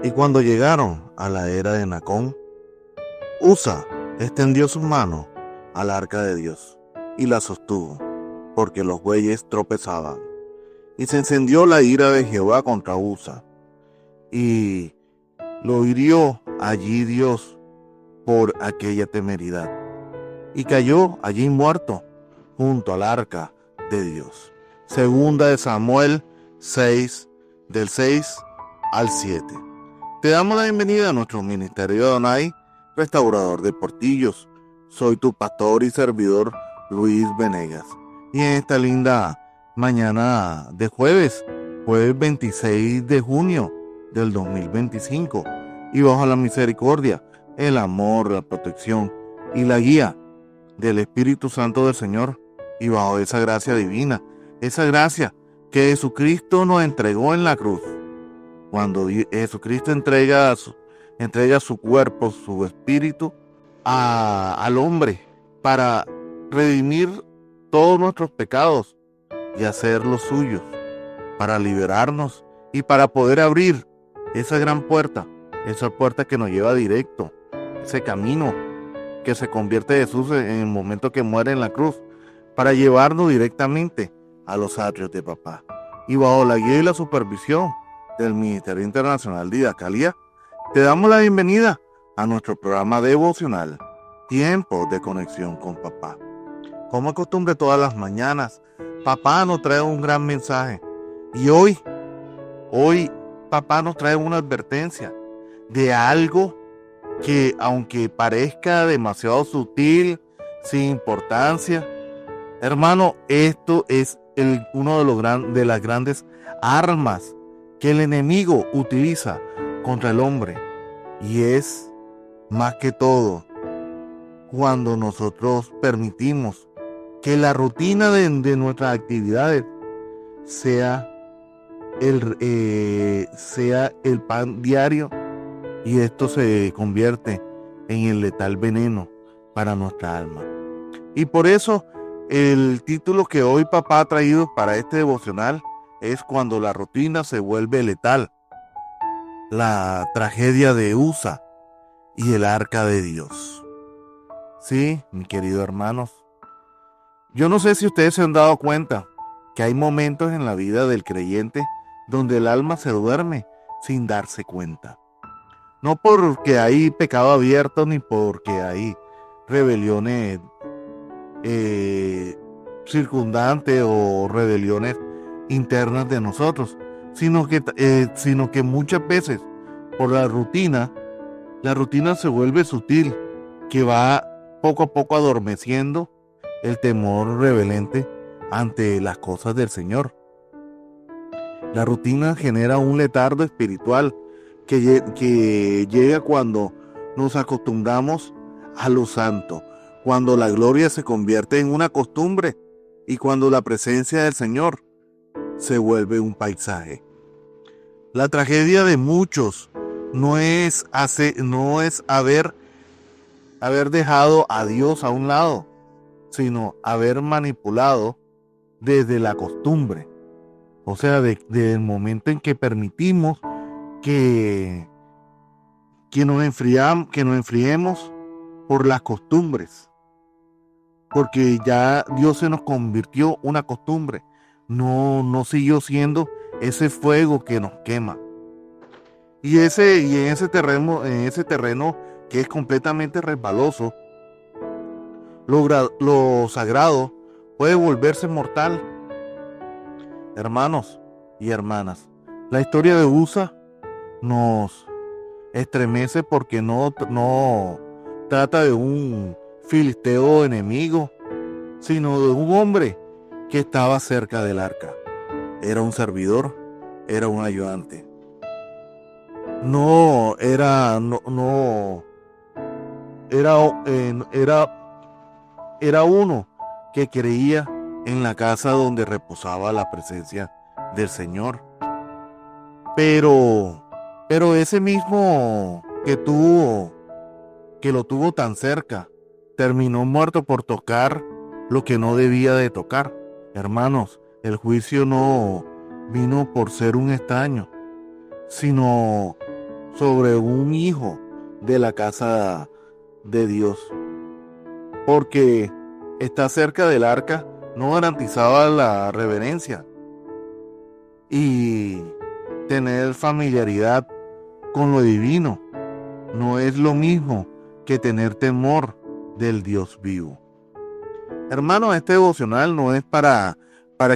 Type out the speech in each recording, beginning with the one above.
Y cuando llegaron a la era de Nacón, Usa extendió sus manos al arca de Dios y la sostuvo, porque los bueyes tropezaban. Y se encendió la ira de Jehová contra Usa, y lo hirió allí Dios por aquella temeridad, y cayó allí muerto junto al arca de Dios. Segunda de Samuel 6, del 6 al 7. Te damos la bienvenida a nuestro ministerio de Adonai, restaurador de portillos. Soy tu pastor y servidor Luis Venegas. Y en esta linda mañana de jueves 26 de junio del 2025, y bajo la misericordia, el amor, la protección y la guía del Espíritu Santo del Señor, y bajo esa gracia divina, esa gracia que Jesucristo nos entregó en la cruz. Cuando Jesucristo entrega su cuerpo, su espíritu al hombre para redimir todos nuestros pecados y hacerlos suyos, para liberarnos y para poder abrir esa gran puerta, esa puerta que nos lleva directo, ese camino que se convierte Jesús en el momento que muere en la cruz, para llevarnos directamente a los atrios de Papá. Y bajo la guía y la supervisión del Ministerio Internacional de Idacalia, te damos la bienvenida a nuestro programa devocional, Tiempo de Conexión con Papá. Como es costumbre todas las mañanas, Papá nos trae un gran mensaje. Y hoy Papá nos trae una advertencia de algo que, aunque parezca demasiado sutil, sin importancia, hermano, esto es uno de las grandes armas que el enemigo utiliza contra el hombre, y es más que todo cuando nosotros permitimos que la rutina de nuestras actividades sea el pan diario, y esto se convierte en el letal veneno para nuestra alma. Y por eso el título que hoy Papá ha traído para este devocional es Cuando la rutina se vuelve letal, la tragedia de Usa y el arca de Dios. Sí, mis queridos hermanos, yo no sé si ustedes se han dado cuenta que hay momentos en la vida del creyente donde el alma se duerme sin darse cuenta. No porque hay pecado abierto ni porque hay rebeliones circundantes o rebeliones internas de nosotros, sino que muchas veces por la rutina se vuelve sutil, que va poco a poco adormeciendo el temor reverente ante las cosas del Señor. La rutina genera un letargo espiritual que llega cuando nos acostumbramos a lo santo, cuando la gloria se convierte en una costumbre y cuando la presencia del Señor se vuelve un paisaje. La tragedia de muchos no es haber dejado a Dios a un lado, sino haber manipulado desde la costumbre. O sea, desde el momento en que permitimos que nos enfriemos por las costumbres, porque ya Dios se nos convirtió una costumbre, no siguió siendo ese fuego que nos quema. Y en ese terreno que es completamente resbaloso, lo sagrado puede volverse mortal. Hermanos y hermanas, la historia de Usa nos estremece porque no trata de un filisteo enemigo, sino de un hombre que estaba cerca del arca. Era un servidor, era un ayudante. Era uno que creía en la casa donde reposaba la presencia del Señor. Pero ese mismo que lo tuvo tan cerca, terminó muerto por tocar lo que no debía de tocar. Hermanos, el juicio no vino por ser un extraño, sino sobre un hijo de la casa de Dios, porque estar cerca del arca no garantizaba la reverencia y tener familiaridad con lo divino no es lo mismo que tener temor del Dios vivo. Hermano, este devocional no es para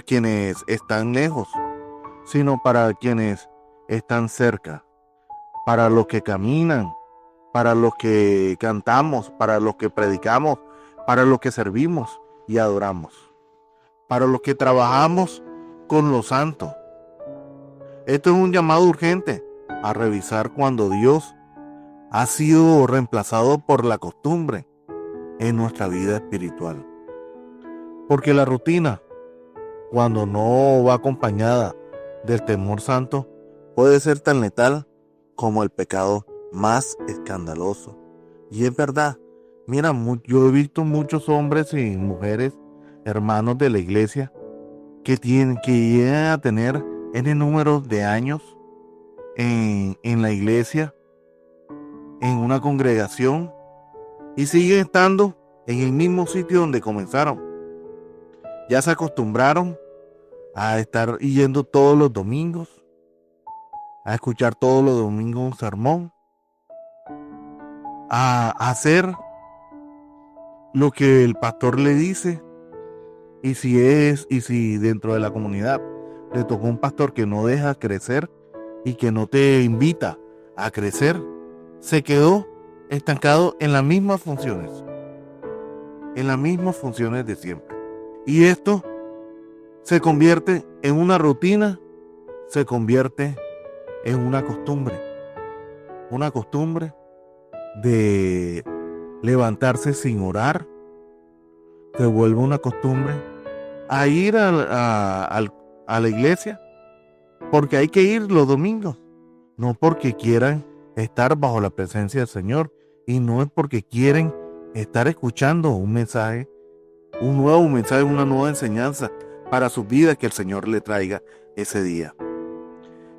quienes están lejos, sino para quienes están cerca, para los que caminan, para los que cantamos, para los que predicamos, para los que servimos y adoramos, para los que trabajamos con los santos. Esto es un llamado urgente a revisar cuando Dios ha sido reemplazado por la costumbre en nuestra vida espiritual. Porque la rutina, cuando no va acompañada del temor santo, puede ser tan letal como el pecado más escandaloso. Y es verdad, mira, yo he visto muchos hombres y mujeres, hermanos de la iglesia, que llegan a tener N número de años en la iglesia, en una congregación, y siguen estando en el mismo sitio donde comenzaron. Ya se acostumbraron a estar yendo todos los domingos, a escuchar todos los domingos un sermón, a hacer lo que el pastor le dice. Y si dentro de la comunidad le tocó un pastor que no deja crecer y que no te invita a crecer, se quedó estancado en las mismas funciones de siempre. Y esto se convierte en una rutina, se convierte en una costumbre de levantarse sin orar, se vuelve una costumbre a ir a la iglesia porque hay que ir los domingos, no porque quieran estar bajo la presencia del Señor, y no es porque quieren estar escuchando un mensaje, una nueva enseñanza para su vida que el Señor le traiga ese día.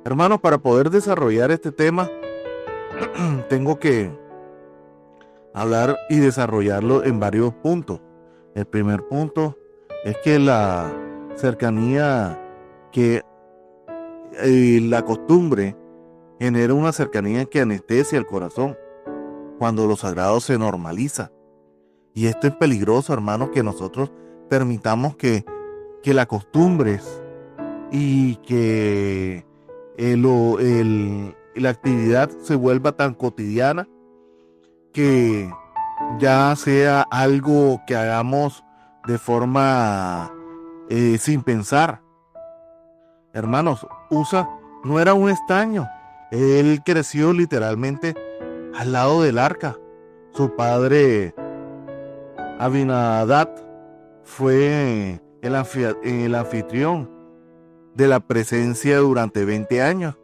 Hermanos, para poder desarrollar este tema, tengo que hablar y desarrollarlo en varios puntos. El primer punto es que la cercanía, la costumbre genera una cercanía que anestesia el corazón cuando lo sagrado se normaliza. Y esto es peligroso, hermanos, que nosotros permitamos que las costumbres y que la actividad se vuelva tan cotidiana que ya sea algo que hagamos de forma sin pensar. Hermanos, Usa no era un extraño. Él creció literalmente al lado del arca. Su padre Abinadab fue el anfitrión de la presencia durante 20 años.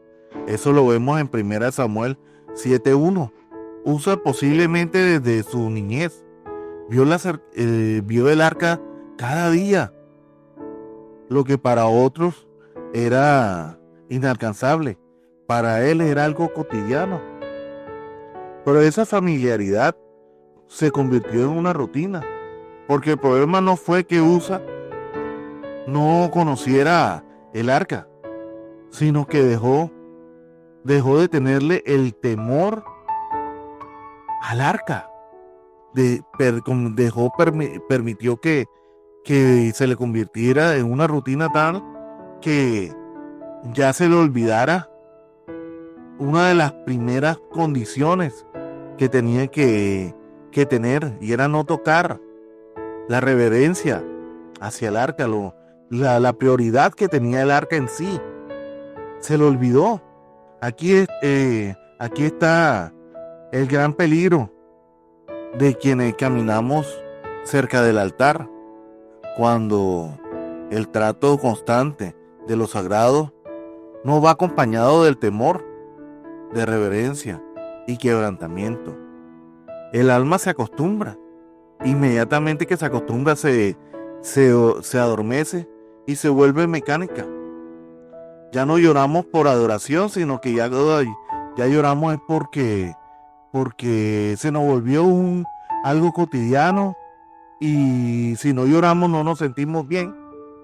Eso lo vemos en 1 Samuel 7:1. Usa posiblemente desde su niñez vio el arca cada día, lo que para otros era inalcanzable, para él era algo cotidiano. Pero esa familiaridad se convirtió en una rutina, porque el problema no fue que Usa no conociera el arca, sino que dejó de tenerle el temor al arca. Permitió que se le convirtiera en una rutina tal que ya se le olvidara una de las primeras condiciones que tenía que tener, y era no tocar. La reverencia hacia el arca, la prioridad que tenía el arca en sí, se le olvidó. Aquí está el gran peligro de quienes caminamos cerca del altar, cuando el trato constante de lo sagrado no va acompañado del temor, de reverencia y quebrantamiento. El alma se acostumbra. Inmediatamente que se acostumbra se adormece y se vuelve mecánica. Ya no lloramos por adoración, sino que Ya lloramos es porque se nos volvió algo cotidiano, y si no lloramos no nos sentimos bien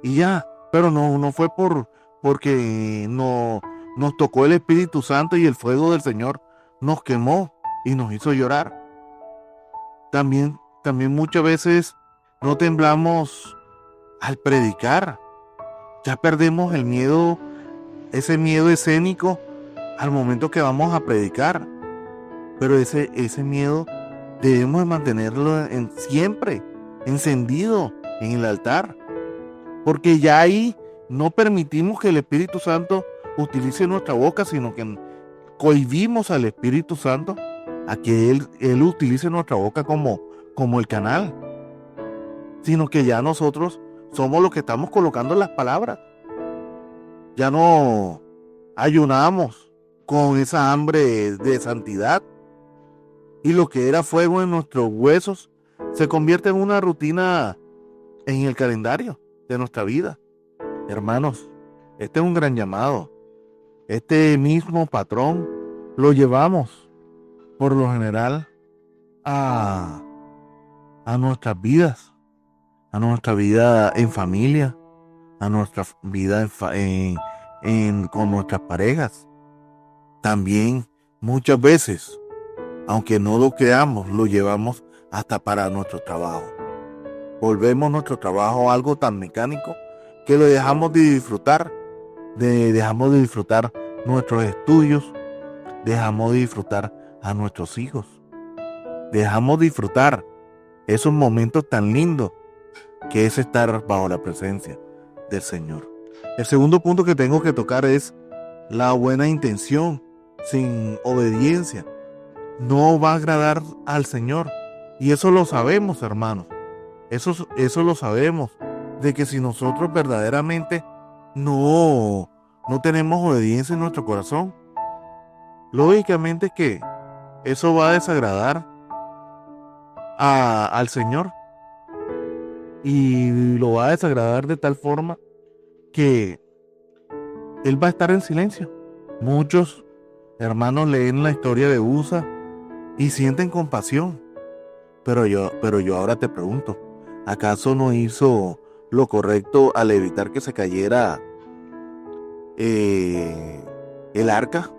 y ya. Pero no fue porque no nos tocó el Espíritu Santo y el fuego del Señor nos quemó y nos hizo llorar. También muchas veces no temblamos al predicar. Ya perdemos el miedo, ese miedo escénico al momento que vamos a predicar. Pero ese miedo debemos de mantenerlo siempre encendido en el altar. Porque ya ahí no permitimos que el Espíritu Santo utilice nuestra boca, sino que cohibimos al Espíritu Santo a que Él utilice nuestra boca como el canal. Sino que ya nosotros somos los que estamos colocando las palabras. Ya no ayunamos con esa hambre de santidad. Y lo que era fuego en nuestros huesos se convierte en una rutina en el calendario de nuestra vida. Hermanos, este es un gran llamado. Este mismo patrón lo llevamos por lo general a nuestras vidas, a nuestra vida en familia, a nuestra vida con nuestras parejas. También muchas veces, aunque no lo creamos, lo llevamos hasta para nuestro trabajo. Volvemos nuestro trabajo algo tan mecánico que lo dejamos de disfrutar. Dejamos de disfrutar nuestros estudios, dejamos de disfrutar a nuestros hijos, dejamos de disfrutar esos momentos tan lindos que es estar bajo la presencia del Señor. El segundo punto que tengo que tocar es la buena intención sin obediencia no va a agradar al Señor. Y eso lo sabemos, hermanos. Eso lo sabemos, de que si nosotros verdaderamente no tenemos obediencia en nuestro corazón, lógicamente que eso va a desagradar al Señor, y lo va a desagradar de tal forma que Él va a estar en silencio. Muchos hermanos leen la historia de Usa y sienten compasión, pero yo ahora te pregunto, ¿acaso no hizo lo correcto al evitar que se cayera el arca?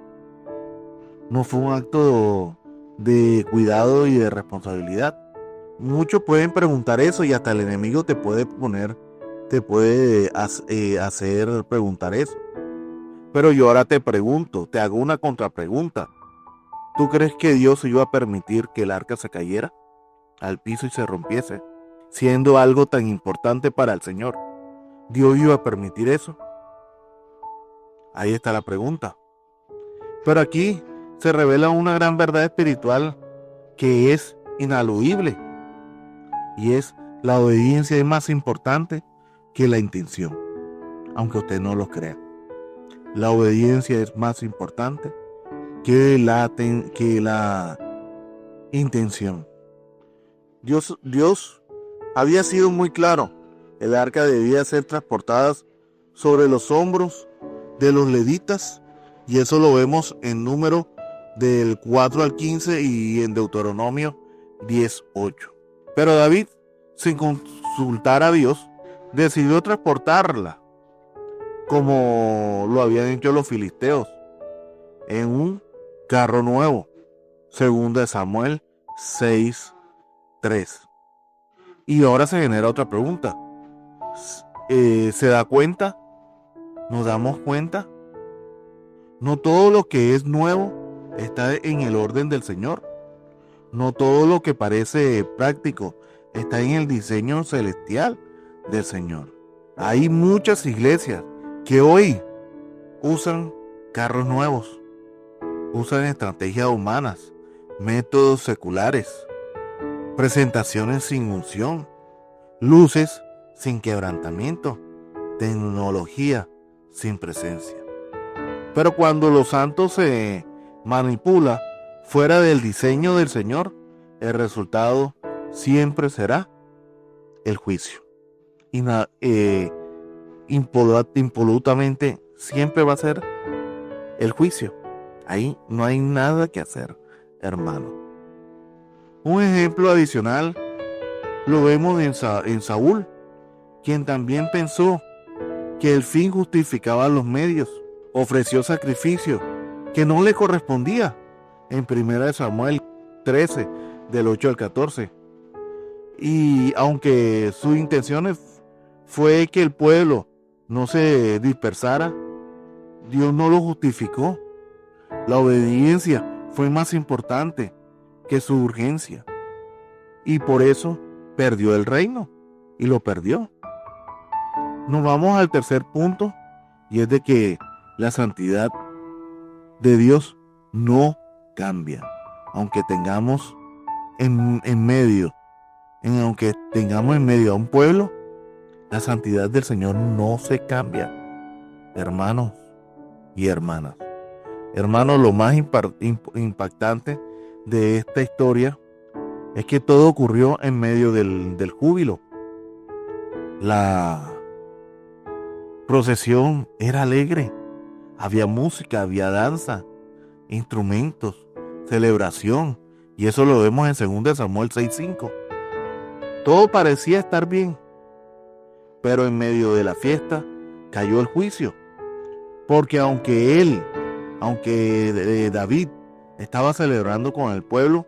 ¿No fue un acto de cuidado y de responsabilidad? Muchos pueden preguntar eso, y hasta el enemigo te puede hacer preguntar eso. Pero yo ahora te pregunto, te hago una contrapregunta. ¿Tú crees que Dios iba a permitir que el arca se cayera al piso y se rompiese, siendo algo tan importante para el Señor? ¿Dios iba a permitir eso? Ahí está la pregunta. Pero aquí se revela una gran verdad espiritual que es inaludible, y es: la obediencia es más importante que la intención. Aunque usted no lo crea, la obediencia es más importante que la intención. Dios había sido muy claro. El arca debía ser transportada sobre los hombros de los levitas, y eso lo vemos en Número del 4 al 15 y en Deuteronomio 10:8. Pero David, sin consultar a Dios, decidió transportarla como lo habían hecho los filisteos, en un carro nuevo. Segunda de Samuel 6:3. Y ahora se genera otra pregunta. ¿Se da cuenta? ¿Nos damos cuenta? No todo lo que es nuevo está en el orden del Señor. No todo lo que parece práctico está en el diseño celestial del Señor. Hay muchas iglesias que hoy usan carros nuevos, usan estrategias humanas, métodos seculares, presentaciones sin unción, luces sin quebrantamiento, tecnología sin presencia. Pero cuando los santos se manipula fuera del diseño del Señor, el resultado siempre será el juicio. Impolutamente siempre va a ser el juicio. Ahí no hay nada que hacer, hermano. Un ejemplo adicional lo vemos en Saúl, quien también pensó que el fin justificaba los medios. Ofreció sacrificio que no le correspondía en 1 Samuel 13, del 8 al 14. Y aunque sus intenciones fue que el pueblo no se dispersara, Dios no lo justificó. La obediencia fue más importante que su urgencia. Y por eso perdió el reino. Y lo perdió. Nos vamos al tercer punto. Y es de que la santidad de Dios no cambia. Aunque tengamos en medio a un pueblo, la santidad del Señor no se cambia. Hermanos y hermanas. Hermanos, lo más impactante de esta historia es que todo ocurrió en medio del júbilo. La procesión era alegre. Había música, había danza, instrumentos, celebración. Y eso lo vemos en 2 Samuel 6:5. Todo parecía estar bien. Pero en medio de la fiesta cayó el juicio. Porque aunque David estaba celebrando con el pueblo,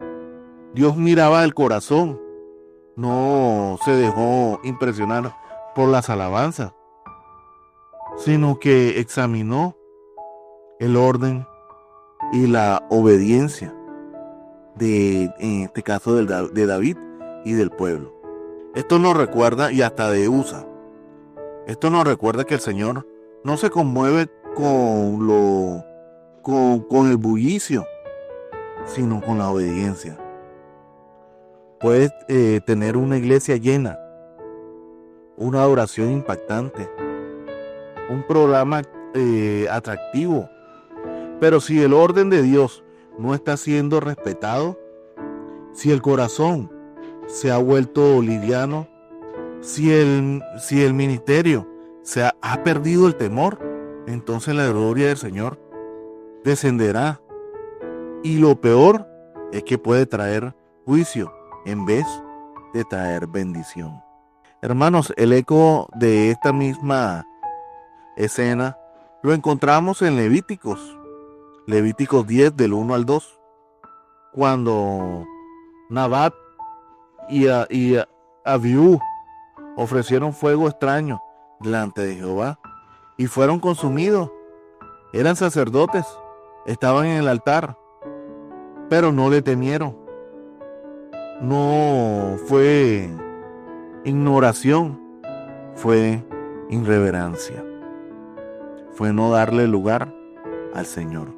Dios miraba el corazón. No se dejó impresionar por las alabanzas, sino que examinó el orden y la obediencia en este caso de David y del pueblo. Esto nos recuerda, y hasta de Usa, esto nos recuerda que el Señor no se conmueve con el bullicio, sino con la obediencia. Puedes tener una iglesia llena, una adoración impactante, un programa atractivo, pero si el orden de Dios no está siendo respetado, si el corazón se ha vuelto liviano, si el ministerio ha perdido el temor, entonces la gloria del Señor descenderá. Y lo peor es que puede traer juicio en vez de traer bendición. Hermanos, el eco de esta misma escena lo encontramos en Levíticos 10 del 1 al 2, cuando Nabat y Abiú ofrecieron fuego extraño delante de Jehová y fueron consumidos. Eran sacerdotes, estaban en el altar, pero no le temieron. No fue ignoración, fue irreverencia, fue no darle lugar al Señor.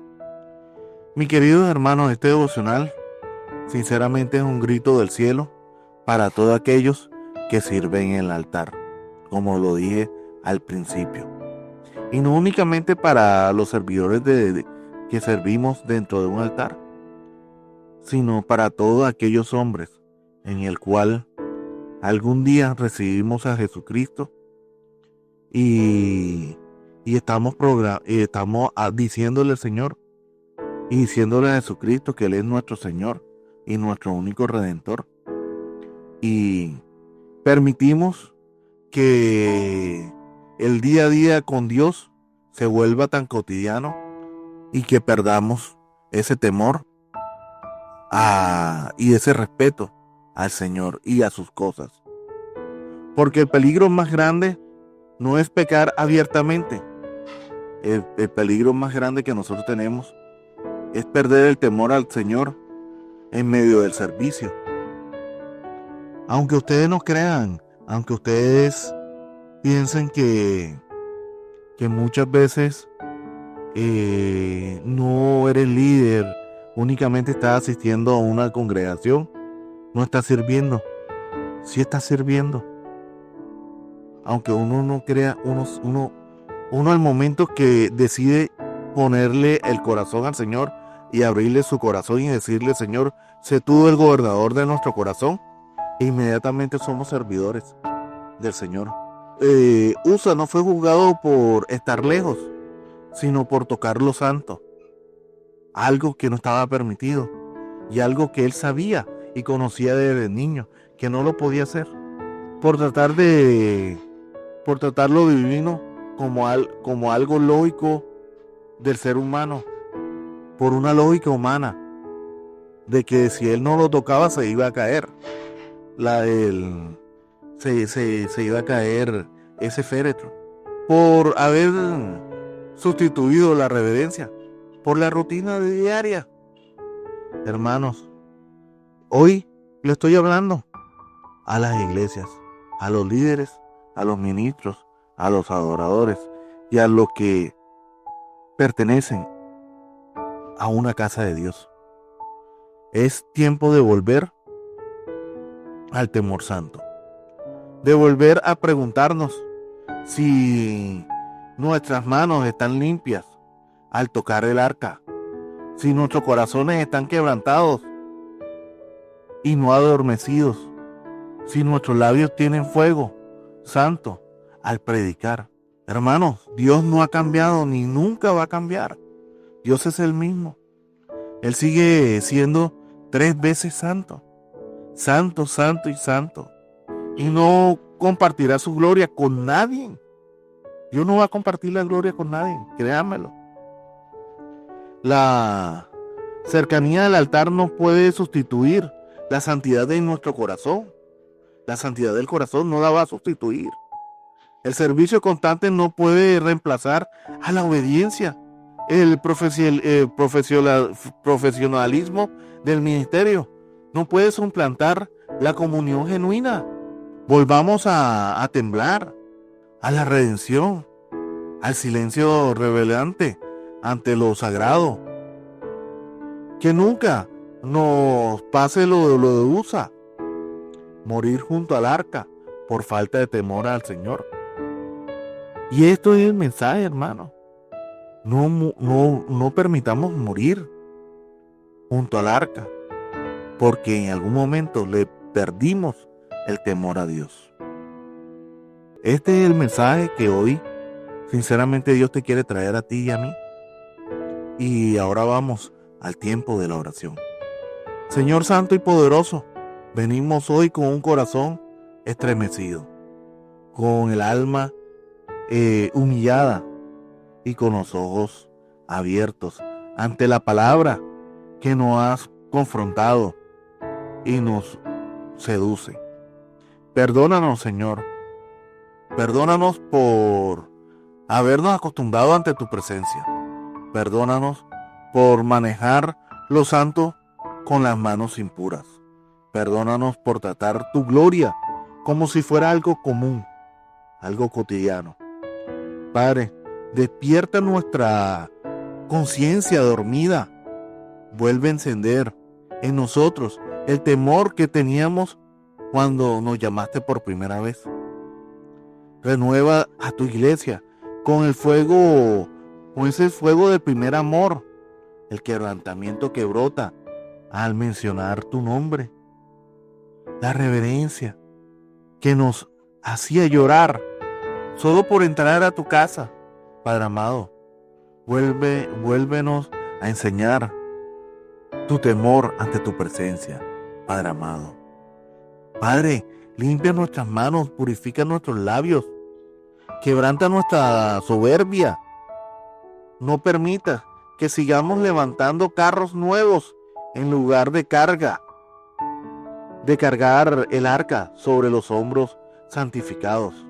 Mi queridos hermanos, este devocional sinceramente es un grito del cielo para todos aquellos que sirven en el altar, como lo dije al principio. Y no únicamente para los servidores que servimos dentro de un altar, sino para todos aquellos hombres en el cual algún día recibimos a Jesucristo y estamos diciéndole al Señor y diciéndole a Jesucristo que Él es nuestro Señor y nuestro único Redentor. Y permitimos que el día a día con Dios se vuelva tan cotidiano y que perdamos ese temor y ese respeto al Señor y a sus cosas. Porque el peligro más grande no es pecar abiertamente. El peligro más grande que nosotros tenemos es perder el temor al Señor en medio del servicio. Aunque ustedes no crean, aunque ustedes piensen que muchas veces no eres líder, únicamente estás asistiendo a una congregación, no estás sirviendo. Sí estás sirviendo. Aunque uno no crea, uno al momento que decide ponerle el corazón al Señor y abrirle su corazón y decirle: Señor, sé tú el gobernador de nuestro corazón, e inmediatamente somos servidores del Señor. Usa no fue juzgado por estar lejos, sino por tocar lo santo. algo que no estaba permitido y algo que él sabía y conocía desde niño, que no lo podía hacer, por tratar lo divino como algo lógico del ser humano, por una lógica humana, de que si él no lo tocaba se iba a caer, se iba a caer ese féretro, por haber sustituido la reverencia por la rutina diaria. Hermanos, hoy le estoy hablando a las iglesias, a los líderes, a los ministros, a los adoradores y a los que pertenecen a una casa de Dios. Es tiempo de volver al temor santo, de volver a preguntarnos si nuestras manos están limpias al tocar el arca, si nuestros corazones están quebrantados y no adormecidos, si nuestros labios tienen fuego santo al predicar. Hermanos, Dios no ha cambiado ni nunca va a cambiar. Dios es el mismo. Él sigue siendo 3 veces santo. Santo, santo y santo. Y no compartirá su gloria con nadie. Dios no va a compartir la gloria con nadie, créanmelo. La cercanía del altar no puede sustituir la santidad de nuestro corazón. La santidad del corazón no la va a sustituir. El servicio constante no puede reemplazar a la obediencia. El profesionalismo del ministerio no puede suplantar la comunión genuina. Volvamos a temblar, a la redención, al silencio reverente ante lo sagrado. Que nunca nos pase lo de Usa, morir junto al arca por falta de temor al Señor. Y esto es el mensaje, hermano. No permitamos morir junto al arca, porque en algún momento le perdimos el temor a Dios. Este es el mensaje que hoy, sinceramente, Dios te quiere traer a ti y a mí. Y ahora vamos al tiempo de la oración. Señor Santo y Poderoso, venimos hoy con un corazón estremecido, con el alma humillada y con los ojos abiertos ante la palabra que nos has confrontado y nos seduce. Perdónanos, Señor. Perdónanos por habernos acostumbrado ante tu presencia. Perdónanos por manejar lo santo con las manos impuras. Perdónanos por tratar tu gloria como si fuera algo común, algo cotidiano. Padre, despierta nuestra conciencia dormida. Vuelve a encender en nosotros el temor que teníamos cuando nos llamaste por primera vez. Renueva a tu iglesia con el fuego, con ese fuego del primer amor, el quebrantamiento que brota al mencionar tu nombre, la reverencia que nos hacía llorar solo por entrar a tu casa. Padre amado, vuélvenos a enseñar tu temor ante tu presencia, Padre amado. Padre, limpia nuestras manos, purifica nuestros labios, quebranta nuestra soberbia. No permitas que sigamos levantando carros nuevos en lugar de cargar el arca sobre los hombros santificados.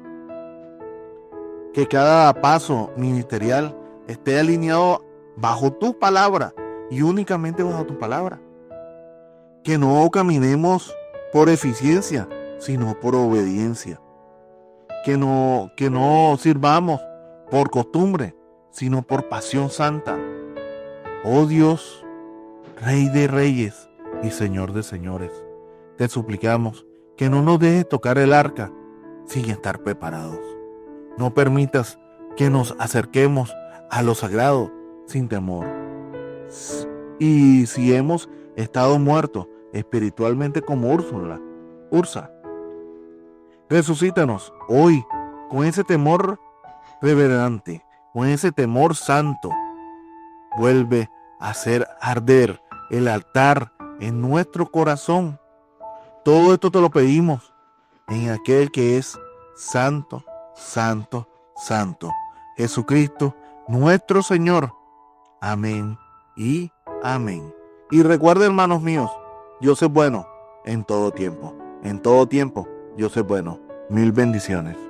Que cada paso ministerial esté alineado bajo tu palabra y únicamente bajo tu palabra. Que no caminemos por eficiencia, sino por obediencia. Que no sirvamos por costumbre, sino por pasión santa. Oh Dios, Rey de reyes y Señor de señores, te suplicamos que no nos dejes tocar el arca sin estar preparados. No permitas que nos acerquemos a lo sagrado sin temor. Y si hemos estado muertos espiritualmente como Ursa, resucítanos hoy con ese temor reverente, con ese temor santo. Vuelve hacer arder el altar en nuestro corazón. Todo esto te lo pedimos en aquel que es santo, santo, santo, Jesucristo, nuestro Señor. Amén y amén. Y recuerden, hermanos míos, Dios es bueno en todo tiempo. En todo tiempo, Dios es bueno. Mil bendiciones.